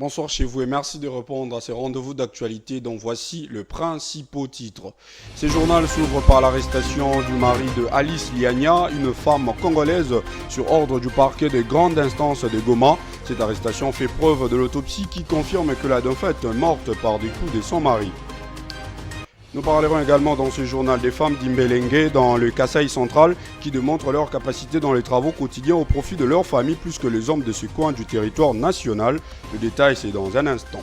Bonsoir chez vous et merci de répondre à ces rendez-vous d'actualité dont voici le principal titre. Ce journal s'ouvre par l'arrestation du mari de Alice Liania, une femme congolaise sur ordre du parquet de grande instance de Goma. Cette arrestation fait preuve de l'autopsie qui confirme que la défunte est morte par des coups de son mari. Nous parlerons également dans ce journal des femmes d'Imbelenge dans le Kasaï central qui démontrent leur capacité dans les travaux quotidiens au profit de leur famille plus que les hommes de ce coin du territoire national. Le détail c'est dans un instant.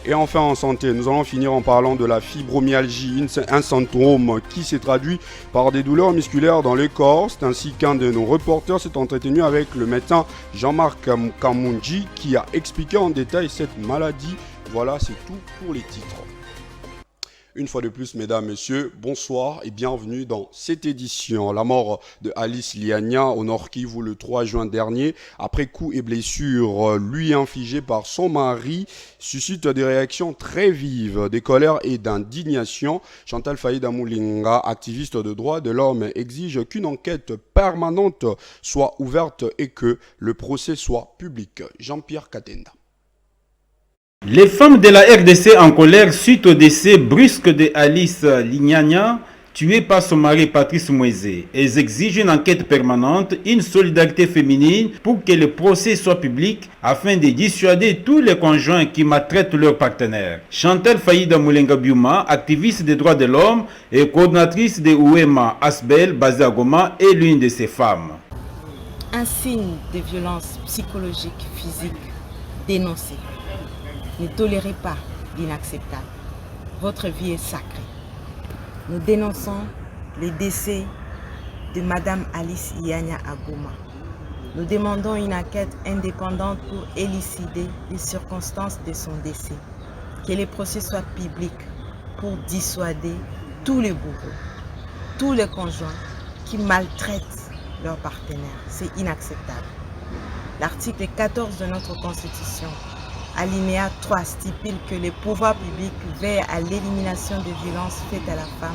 Et enfin en santé, nous allons finir en parlant de la fibromyalgie, un syndrome qui s'est traduit par des douleurs musculaires dans le corps. C'est ainsi qu'un de nos reporters s'est entretenu avec le médecin Jean-Marc Kamunji qui a expliqué en détail cette maladie. Voilà, c'est tout pour les titres. Une fois de plus, mesdames, messieurs, bonsoir et bienvenue dans cette édition. La mort de Alice Liania au Nord Kivu le 3 juin dernier, après coups et blessures lui infligés par son mari, suscite des réactions très vives, des colères et d'indignation. Chantal Faïda Moulinga, activiste de droits de l'homme, exige qu'une enquête permanente soit ouverte et que le procès soit public. Jean-Pierre Katenda. Les femmes de la RDC en colère suite au décès brusque de Alice Lignagna, tuée par son mari Patrice Mouezé. Elles exigent une enquête permanente, une solidarité féminine pour que le procès soit public afin de dissuader tous les conjoints qui maltraitent leurs partenaires. Chantal Faïda Moulenga Biuma, activiste des droits de l'homme et coordinatrice de Ouema Asbel, basée à Goma, est l'une de ces femmes. Un signe de violence psychologique, physique, dénoncé. Ne tolérez pas l'inacceptable. Votre vie est sacrée. Nous dénonçons le décès de Madame Alice Liania à Goma. Nous demandons une enquête indépendante pour élucider les circonstances de son décès. Que les procès soient publics pour dissuader tous les bourreaux, tous les conjoints qui maltraitent leurs partenaires. C'est inacceptable. L'article 14 de notre Constitution, alinéa 3, stipule que les pouvoirs publics veillent à l'élimination des violences faites à la femme,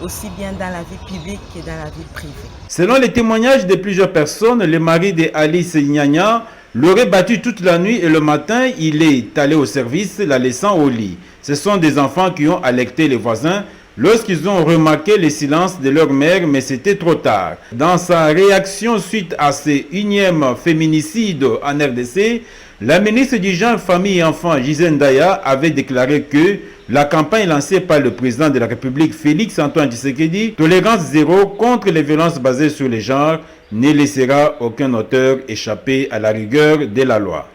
aussi bien dans la vie publique que dans la vie privée. Selon les témoignages de plusieurs personnes, le mari de Alice Lignagna l'aurait battue toute la nuit et le matin, il est allé au service, la laissant au lit. Ce sont des enfants qui ont alerté les voisins lorsqu'ils ont remarqué le silence de leur mère, mais c'était trop tard. Dans sa réaction suite à ce énième féminicide en RDC, la ministre du Genre, Famille et Enfants, Gisèle Ndaya, avait déclaré que la campagne lancée par le président de la République, Félix Antoine Tshisekedi, Tolérance zéro contre les violences basées sur les genres, ne laissera aucun auteur échapper à la rigueur de la loi.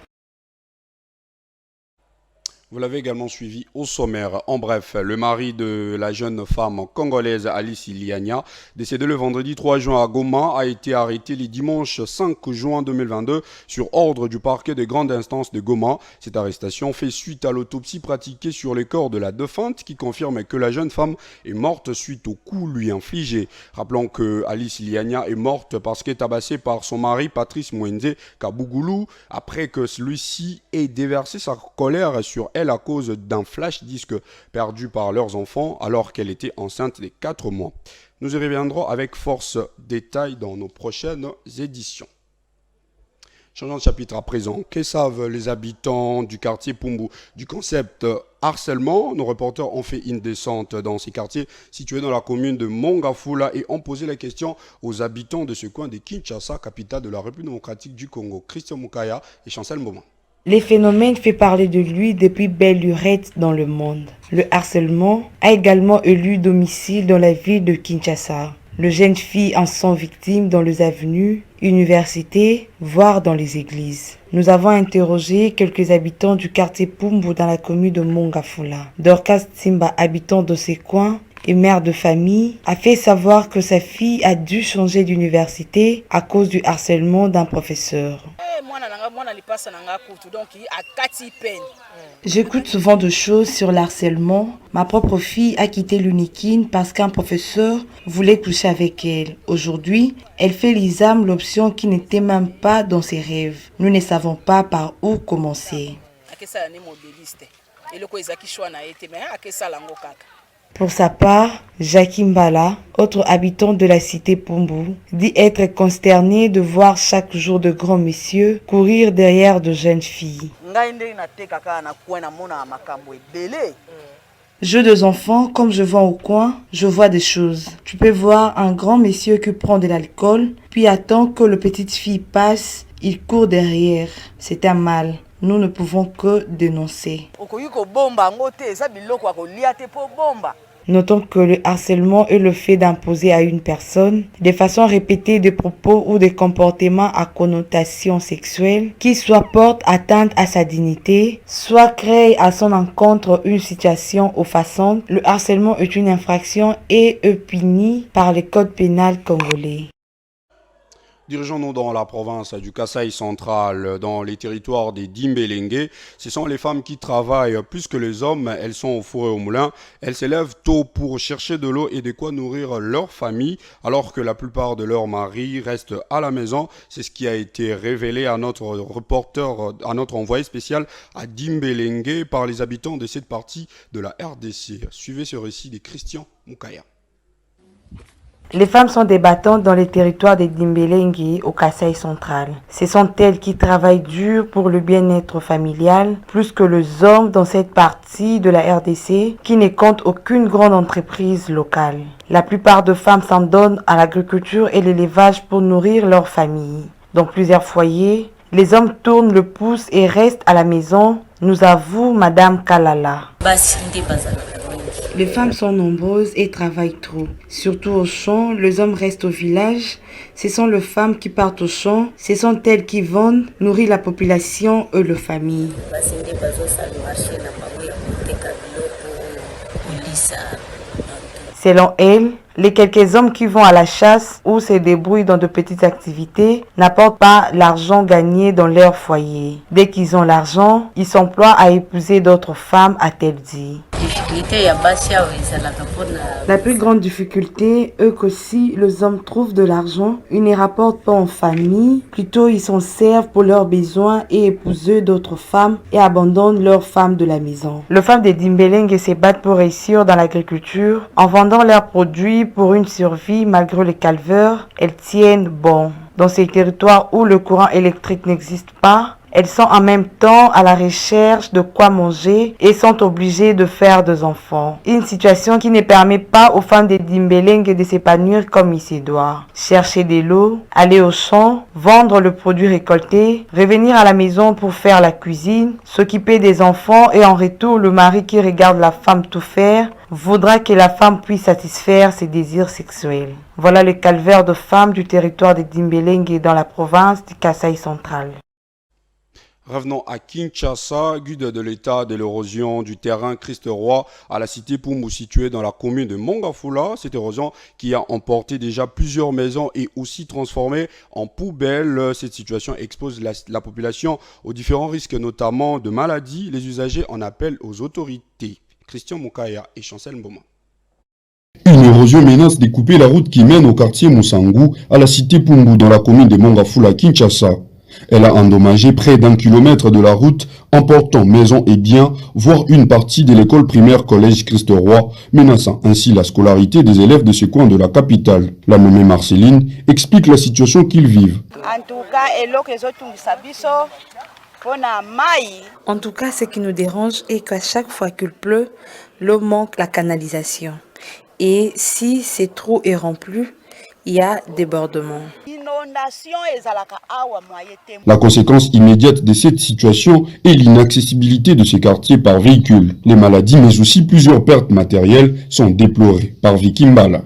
Vous l'avez également suivi au sommaire. En bref, le mari de la jeune femme congolaise Alice Liania, décédée le vendredi 3 juin à Goma, a été arrêté le dimanche 5 juin 2022 sur ordre du parquet de grande instance de Goma. Cette arrestation fait suite à l'autopsie pratiquée sur le corps de la défunte qui confirme que la jeune femme est morte suite aux coups lui infligés. Rappelons que Alice Liania est morte parce qu'elle est tabassée par son mari Patrice Mouenze Kabougoulou après que celui-ci ait déversé sa colère sur elle à cause d'un flash disque perdu par leurs enfants alors qu'elle était enceinte de 4 mois. Nous y reviendrons avec force détails dans nos prochaines éditions. Changeons de chapitre à présent. Que savent les habitants du quartier Pumbu du concept harcèlement? Nos reporters ont fait une descente dans ces quartiers situés dans la commune de Mongafula et ont posé la question aux habitants de ce coin de Kinshasa, capitale de la République démocratique du Congo. Christian Moukaya et Chancel Mboma. Les phénomènes fait parler de lui depuis belle lurette dans le monde. Le harcèlement a également élu domicile dans la ville de Kinshasa. Les jeunes filles en sont victimes dans les avenues, universités, voire dans les églises. Nous avons interrogé quelques habitants du quartier Pumbu dans la commune de Mongafula. Dorcas Simba, habitant de ces coins et mère de famille, a fait savoir que sa fille a dû changer d'université à cause du harcèlement d'un professeur. J'écoute souvent de choses sur l'harcèlement. Ma propre fille a quitté l'Unikine parce qu'un professeur voulait coucher avec elle. Aujourd'hui, elle fait l'ISAM, l'option qui n'était même pas dans ses rêves. Nous ne savons pas par où commencer. Pour sa part, Jackie Mbala, autre habitant de la cité Pumbu, dit être consterné de voir chaque jour de grands messieurs courir derrière de jeunes filles. Jeu des enfants, comme je vois au coin, je vois des choses. Tu peux voir un grand monsieur qui prend de l'alcool, puis attend que la petite fille passe, il court derrière. C'est un mal. Nous ne pouvons que dénoncer. Notons que le harcèlement est le fait d'imposer à une personne de façon répétée des propos ou des comportements à connotation sexuelle qui soit portent atteinte à sa dignité, soit créent à son encontre une situation offensante. Le harcèlement est une infraction et est puni par le code pénal congolais. Dirigeons-nous dans la province du Kasaï central, dans les territoires des Dimbélenge. Ce sont les femmes qui travaillent plus que les hommes. Elles sont au four et au moulin. Elles s'élèvent tôt pour chercher de l'eau et de quoi nourrir leur famille, alors que la plupart de leurs maris restent à la maison. C'est ce qui a été révélé à notre reporter, à notre envoyé spécial à Dimbélenge par les habitants de cette partie de la RDC. Suivez ce récit de Christian Moukaya. Les femmes sont débattantes dans les territoires des Dimbélenge au Kasaï central. Ce sont elles qui travaillent dur pour le bien-être familial, plus que les hommes dans cette partie de la RDC qui ne compte aucune grande entreprise locale. La plupart des femmes s'en donnent à l'agriculture et l'élevage pour nourrir leur famille. Dans plusieurs foyers, les hommes tournent le pouce et restent à la maison, nous avoue Madame Kalala. Les femmes sont nombreuses et travaillent trop. Surtout au champ, les hommes restent au village. Ce sont les femmes qui partent au champ. Ce sont elles qui vendent, nourrissent la population et les familles. Selon elle, les quelques hommes qui vont à la chasse ou se débrouillent dans de petites activités n'apportent pas l'argent gagné dans leur foyer. Dès qu'ils ont l'argent, ils s'emploient à épouser d'autres femmes, a-t-elle dit. La plus grande difficulté est qu'aussi les hommes trouvent de l'argent, ils ne rapportent pas en famille, plutôt ils s'en servent pour leurs besoins et épousent d'autres femmes et abandonnent leurs femmes de la maison. Les femmes des Dimbélenge se battent pour réussir dans l'agriculture en vendant leurs produits pour une survie malgré les calvaires, elles tiennent bon. Dans ces territoires où le courant électrique n'existe pas, elles sont en même temps à la recherche de quoi manger et sont obligées de faire des enfants. Une situation qui ne permet pas aux femmes des Dimbélenge de s'épanouir comme il se doit. Chercher de l'eau, aller au champ, vendre le produit récolté, revenir à la maison pour faire la cuisine, s'occuper des enfants et en retour le mari qui regarde la femme tout faire voudra que la femme puisse satisfaire ses désirs sexuels. Voilà le calvaire de femmes du territoire des Dimbélenge dans la province du Kasaï central. Revenons à Kinshasa, guide de l'état de l'érosion du terrain Christ-Roi à la cité Pumbu située dans la commune de Mongafula. Cette érosion qui a emporté déjà plusieurs maisons et aussi transformé en poubelles. Cette situation expose la population aux différents risques, notamment de maladies. Les usagers en appellent aux autorités. Christian Moukaya et Chancel Mboma. Une érosion menace de couper la route qui mène au quartier Moussangu à la cité Pumbu dans la commune de Mongafula, Kinshasa. Elle a endommagé près d'1 kilomètre de la route, emportant maisons et biens, voire une partie de l'école primaire collège Christ-Roi, menaçant ainsi la scolarité des élèves de ce coin de la capitale. La nommée Marceline explique la situation qu'ils vivent. En tout cas, ce qui nous dérange est qu'à chaque fois qu'il pleut, l'eau manque la canalisation. Et si ces trous est rempli, il y a débordement. La conséquence immédiate de cette situation est l'inaccessibilité de ces quartiers par véhicule. Les maladies, mais aussi plusieurs pertes matérielles sont déplorées par Vicky Mbala.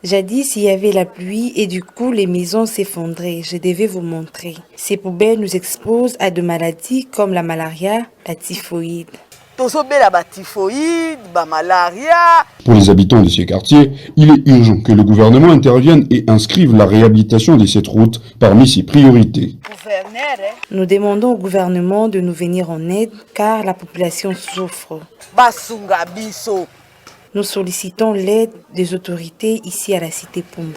Jadis, il y avait la pluie et du coup, les maisons s'effondraient. Je devais vous montrer. Ces poubelles nous exposent à de maladies comme la malaria, la typhoïde. Pour les habitants de ces quartiers, il est urgent que le gouvernement intervienne et inscrive la réhabilitation de cette route parmi ses priorités. Nous demandons au gouvernement de nous venir en aide car la population souffre. Nous sollicitons l'aide des autorités ici à la cité Pumbu.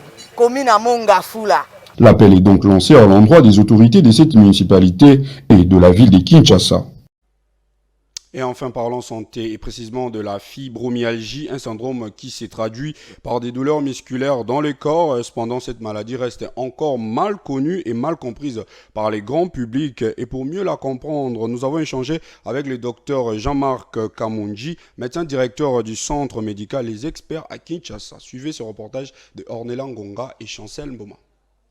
L'appel est donc lancé à l'endroit des autorités de cette municipalité et de la ville de Kinshasa. Et enfin, parlons santé et précisément de la fibromyalgie, un syndrome qui s'est traduit par des douleurs musculaires dans le corps. Cependant, cette maladie reste encore mal connue et mal comprise par les grands publics. Et pour mieux la comprendre, nous avons échangé avec le docteur Jean-Marc Kamunji, médecin directeur du centre médical Les Experts à Kinshasa. Suivez ce reportage de Ornella Ngonga et Chancel Mboma.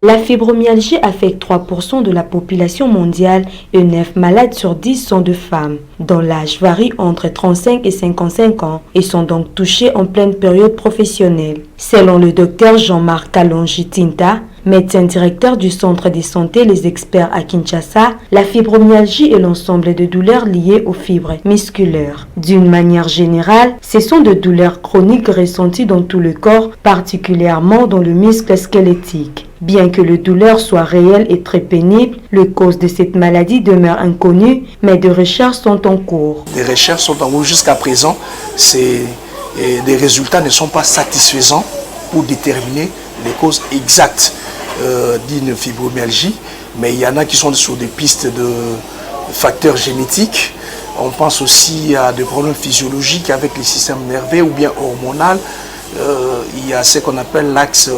La fibromyalgie affecte 3% de la population mondiale et 9 malades sur 10 sont de femmes, dont l'âge varie entre 35 et 55 ans et sont donc touchées en pleine période professionnelle. Selon le docteur Jean-Marc Kalonji Tinta, médecin directeur du centre de santé Les Experts à Kinshasa, la fibromyalgie est l'ensemble de douleurs liées aux fibres musculaires. D'une manière générale, ce sont de douleurs chroniques ressenties dans tout le corps, particulièrement dans le muscle squelettique. Bien que les douleurs soient réelles et très pénibles, les causes de cette maladie demeurent inconnues, mais des recherches sont en cours. Les recherches sont en cours jusqu'à présent. Les résultats ne sont pas satisfaisants pour déterminer les causes exactes d'une fibromyalgie, mais il y en a qui sont sur des pistes de facteurs génétiques. On pense aussi à des problèmes physiologiques avec les systèmes nerveux ou bien hormonal. Il y a ce qu'on appelle l'axe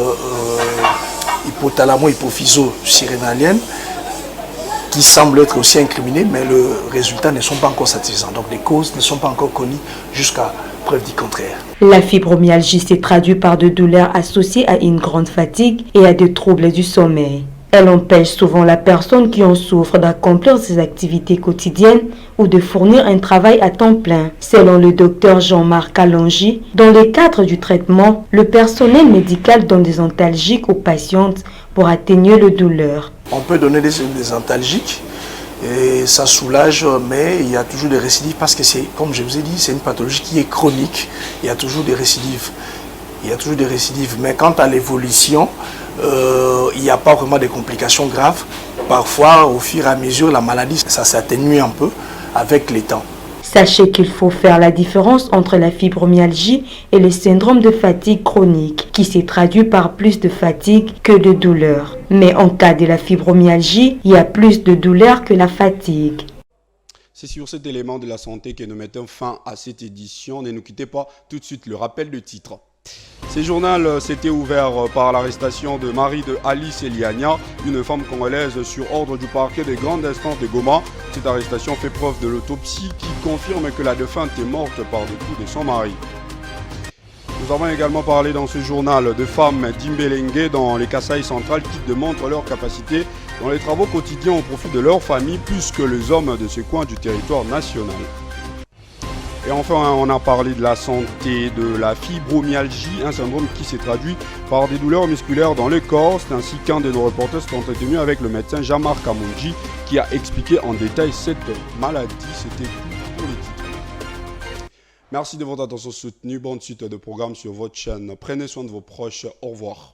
hypothalamo-hypophyso-surrénalienne qui semble être aussi incriminé, mais les résultats ne sont pas encore satisfaisants. Donc les causes ne sont pas encore connues jusqu'à preuve du contraire. La fibromyalgie s'est traduite par de douleurs associées à une grande fatigue et à des troubles du sommeil. Elle empêche souvent la personne qui en souffre d'accomplir ses activités quotidiennes ou de fournir un travail à temps plein. Selon le docteur Jean-Marc Kalonji, dans le cadre du traitement, le personnel médical donne des antalgiques aux patientes pour atténuer les douleurs. On peut donner des antalgiques et ça soulage, mais il y a toujours des récidives parce que c'est, comme je vous ai dit, c'est une pathologie qui est chronique. Il y a toujours des récidives. Mais quant à l'évolution, il n'y a pas vraiment de complications graves. Parfois, au fur et à mesure, la maladie, ça s'atténue un peu avec le temps. Sachez qu'il faut faire la différence entre la fibromyalgie et le syndrome de fatigue chronique, qui s'est traduit par plus de fatigue que de douleur. Mais en cas de la fibromyalgie, il y a plus de douleur que la fatigue. C'est sur cet élément de la santé que nous mettons fin à cette édition. Ne nous quittez pas tout de suite le rappel de titre. Ce journal s'était ouvert par l'arrestation de Marie de Alice Eliania, une femme congolaise sur ordre du parquet de grande instance de Goma. Cette arrestation fait preuve de l'autopsie qui confirme que la défunte est morte par des coups de son mari. Nous avons également parlé dans ce journal de femmes d'Imbelenge dans les Kasaï centrales qui démontrent leur capacité dans les travaux quotidiens au profit de leur famille plus que les hommes de ce coin du territoire national. Et enfin, on a parlé de la santé, de la fibromyalgie, un syndrome qui s'est traduit par des douleurs musculaires dans le corps. C'est ainsi qu'un de nos reporters s'est entretenu avec le médecin Jean-Marc Kamunji qui a expliqué en détail cette maladie. C'était tout pour les titres. Merci de votre attention soutenue. Bonne suite de programme sur votre chaîne. Prenez soin de vos proches. Au revoir.